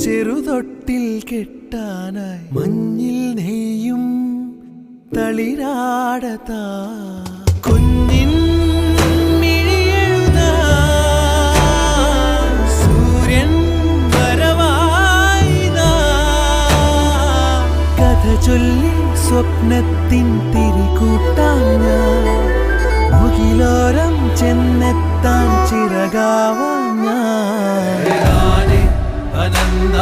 ചെറുതൊട്ടിൽ കെട്ടാനായി മഞ്ഞിൽ നെയ്യും തളിരാടതാ കുഞ്ഞിൻ മിഴിയെഴുതാ സൂര്യൻ വരവായിതാ കഥ ചൊല്ലി സ്വപ്നത്തിൻ തിരികൂട്ടാൻ ഞാൻ മുകിലോരം ചെന്നെത്താൻ ചിറകാവാൻ ഞാൻ അനന്ത